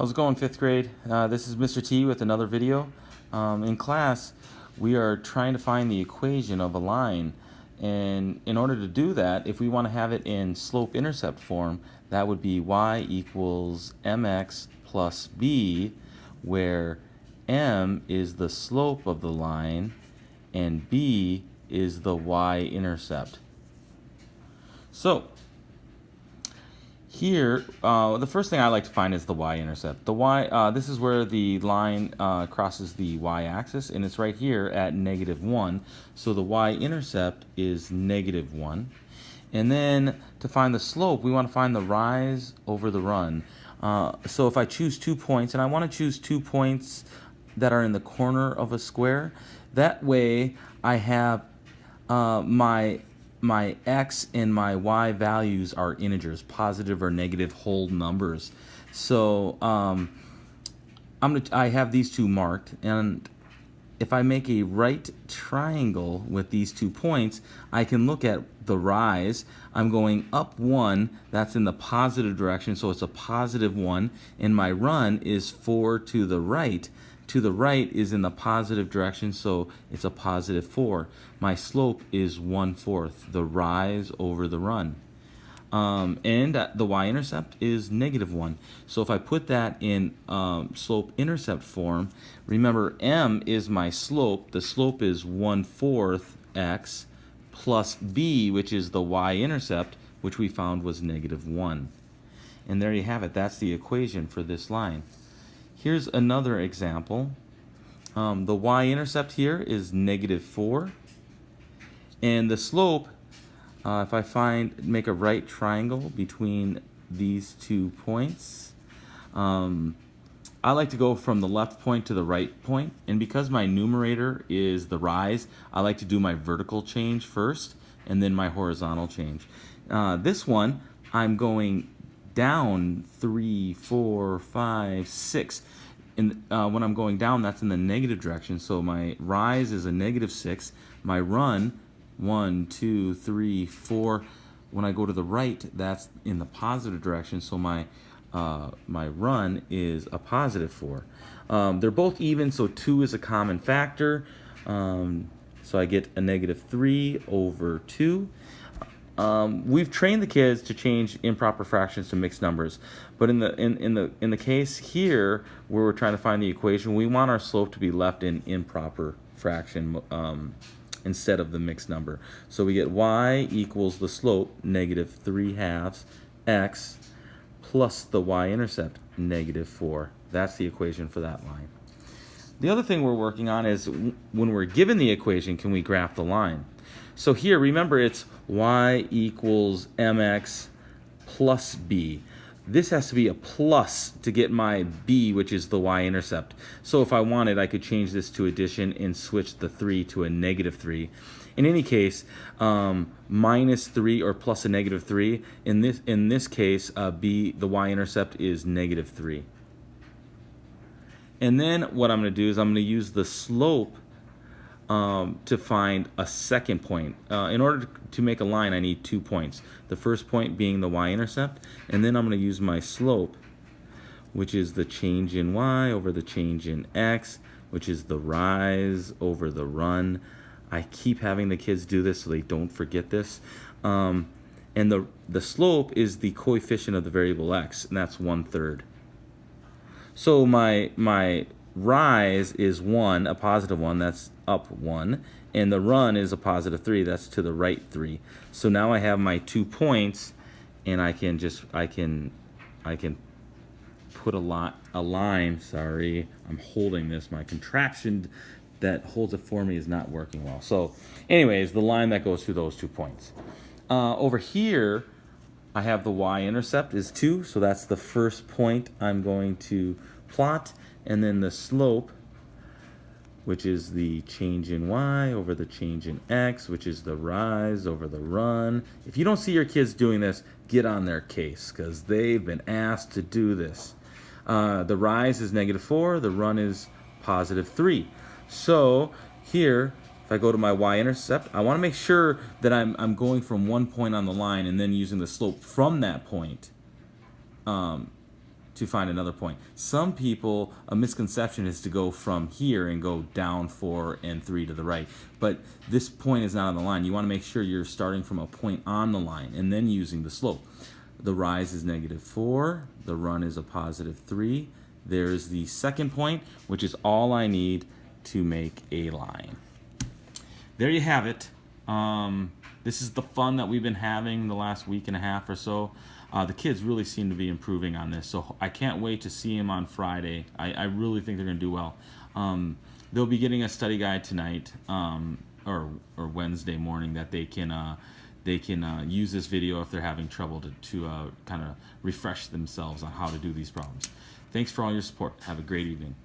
How's it going, 5th grade? This is Mr. T with another video. In class, we are trying to find the equation of a line. And in order to do that, if we want to have it in slope-intercept form, that would be y equals mx plus b, where m is the slope of the line and b is the y-intercept. So, here, the first thing I like to find is the y-intercept. This is where the line crosses the y-axis, and it's right here at -1. So the y-intercept is -1. And then to find the slope, we want to find the rise over the run. So if I choose 2 points, and I want to choose 2 points that are in the corner of a square, that way I have my x and my y values are integers, positive or negative whole numbers. So I have these two marked, and if I make a right triangle with these 2 points, I can look at the rise. I'm going up 1, that's in the positive direction, so it's a +1, and my run is 4 to the right. To the right is in the positive direction, so it's a +4. My slope is 1/4, the rise over the run. And the y-intercept is -1. So if I put that in slope-intercept form, remember m is my slope. The slope is 1/4 x plus b, which is the y-intercept, which we found was -1. And there you have it. That's the equation for this line. Here's another example. The y-intercept here is -4. And the slope, if I make a right triangle between these 2 points, I like to go from the left point to the right point. And because my numerator is the rise, I like to do my vertical change first and then my horizontal change. This one, I'm going down 3, 4, 5, 6. And when I'm going down, that's in the negative direction. So my rise is a -6. My run, 1, 2, 3, 4. When I go to the right, that's in the positive direction. So my run is a +4. They're both even, so 2 is a common factor. So I get a -3 over 2. We've trained the kids to change improper fractions to mixed numbers, but in the case here where we're trying to find the equation, we want our slope to be left in improper fraction instead of the mixed number. So we get y equals the slope -3/2 x plus the y-intercept -4. That's the equation for that line. The other thing we're working on is when we're given the equation, can we graph the line? So here, remember, it's y equals mx plus b. This has to be a plus to get my b, which is the y-intercept. So if I wanted, I could change this to addition and switch the 3 to a -3. In any case, -3 or plus a -3. In this case, b, the y-intercept is -3. And then what I'm going to do is I'm going to use the slope to find a second point. In order to make a line, I need 2 points. The first point being the y-intercept, and then I'm going to use my slope, which is the change in y over the change in x, which is the rise over the run. I keep having the kids do this so they don't forget this. And the slope is the coefficient of the variable x, and that's 1/3. So my rise is 1, a +1, that's up 1, and the run is a +3, that's to the right 3. So now I have my 2 points, and I can put a line. Sorry, I'm holding this. My contraption that holds it for me is not working well. So anyways, the line that goes through those 2 points. Over here, I have the y-intercept is 2, so that's the first point I'm going to plot. And then the slope, which is the change in y over the change in x, which is the rise over the run. If you don't see your kids doing this, get on their case, because they've been asked to do this. The rise is -4, the run is +3. So here, if I go to my y-intercept, I want to make sure that I'm going from one point on the line and then using the slope from that point to find another point. Some people, a misconception is to go from here and go down 4 and 3 to the right. But this point is not on the line. You want to make sure you're starting from a point on the line and then using the slope. The rise is -4. The run is a +3. There's the second point, which is all I need to make a line. There you have it. This is the fun that we've been having the last week and a half or so. The kids really seem to be improving on this, so I can't wait to see them on Friday. I really think they're going to do well. They'll be getting a study guide tonight or Wednesday morning that they can use this video if they're having trouble to kind of refresh themselves on how to do these problems. Thanks for all your support. Have a great evening.